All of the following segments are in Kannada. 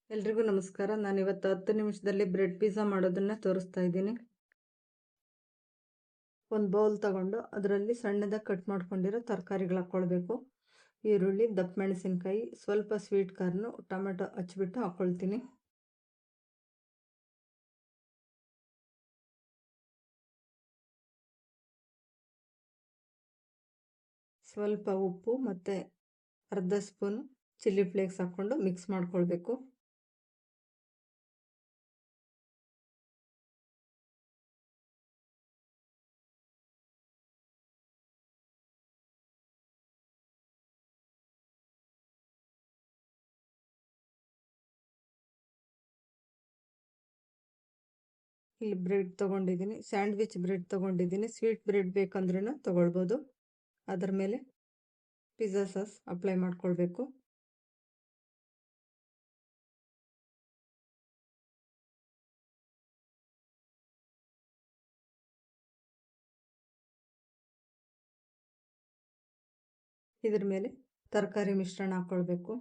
ಎಲ್ರಿಗೂ ನಮಸ್ಕಾರ. ನಾನು ಇವತ್ತು 10 ನಿಮಿಷದಲ್ಲಿ ಬ್ರೆಡ್ ಪಿಜ್ಜಾ ಮಾಡೋದನ್ನ ತೋರಿಸ್ತಾ ಇದ್ದೀನಿ. ಒಂದು ಬೌಲ್ ತಗೊಂಡು ಅದರಲ್ಲಿ ಸಣ್ಣದಾಗಿ ಕಟ್ ಮಾಡ್ಕೊಂಡಿರೋ ತರಕಾರಿಗಳು ಹಾಕ್ಕೊಳ್ಬೇಕು. ಈರುಳ್ಳಿ, ದಪ್ಪ ಮೆಣಸಿನಕಾಯಿ, ಸ್ವಲ್ಪ ಸ್ವೀಟ್ ಕಾರ್ನು, ಟೊಮೆಟೊ ಹಚ್ಚಿಬಿಟ್ಟು ಹಾಕ್ಕೊಳ್ತೀನಿ. ಸ್ವಲ್ಪ ಉಪ್ಪು ಮತ್ತು ಅರ್ಧ ಸ್ಪೂನ್ ಚಿಲ್ಲಿ ಫ್ಲೇಕ್ಸ್ ಹಾಕ್ಕೊಂಡು ಮಿಕ್ಸ್ ಮಾಡ್ಕೊಳ್ಬೇಕು. ಇಲ್ಲಿ ಬ್ರೆಡ್ ತೊಗೊಂಡಿದ್ದೀನಿ, ಸ್ಯಾಂಡ್ವಿಚ್ ಬ್ರೆಡ್ ತೊಗೊಂಡಿದ್ದೀನಿ. ಸ್ವೀಟ್ ಬ್ರೆಡ್ ಬೇಕಂದ್ರೂ ತೊಗೊಳ್ಬೋದು. ಅದರ ಮೇಲೆ ಪಿಜ್ಜಾ ಸಾಸ್ ಅಪ್ಲೈ ಮಾಡ್ಕೊಳ್ಬೇಕು. ಇದ್ರ ಮೇಲೆ ತರಕಾರಿ ಮಿಶ್ರಣ ಹಾಕ್ಕೊಳ್ಬೇಕು.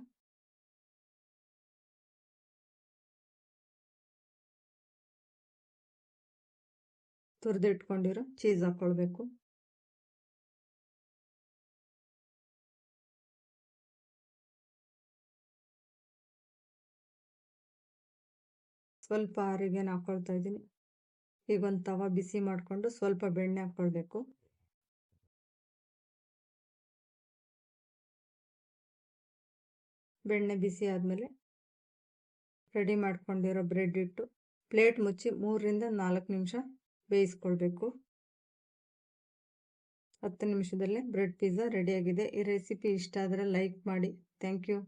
ತುರಿದಿಟ್ಕೊಂಡಿರೋ ಚೀಸ್ ಹಾಕ್ಕೊಳ್ಬೇಕು. ಸ್ವಲ್ಪ ಆರಿಗೇನು ಹಾಕ್ಕೊಳ್ತಾ ಇದ್ದೀನಿ. ಈಗ ಒಂದು ತವ ಬಿಸಿ ಮಾಡಿಕೊಂಡು ಸ್ವಲ್ಪ ಬೆಣ್ಣೆ ಹಾಕ್ಕೊಳ್ಬೇಕು. ಬೆಣ್ಣೆ ಬಿಸಿ ಆದಮೇಲೆ ರೆಡಿ ಮಾಡ್ಕೊಂಡಿರೋ ಬ್ರೆಡ್ ಇಟ್ಟು ಪ್ಲೇಟ್ ಮುಚ್ಚಿ 3 ರಿಂದ 4 ನಿಮಿಷ ಬೇಯಿಸ್ಕೊಳ್ಬೇಕು. 10 ನಿಮಿಷದಲ್ಲೇ ಬ್ರೆಡ್ ಪಿಜ್ಜಾ ರೆಡಿಯಾಗಿದೆ. ಈ ರೆಸಿಪಿ ಇಷ್ಟ ಆದರೆ ಲೈಕ್ ಮಾಡಿ. Thank you.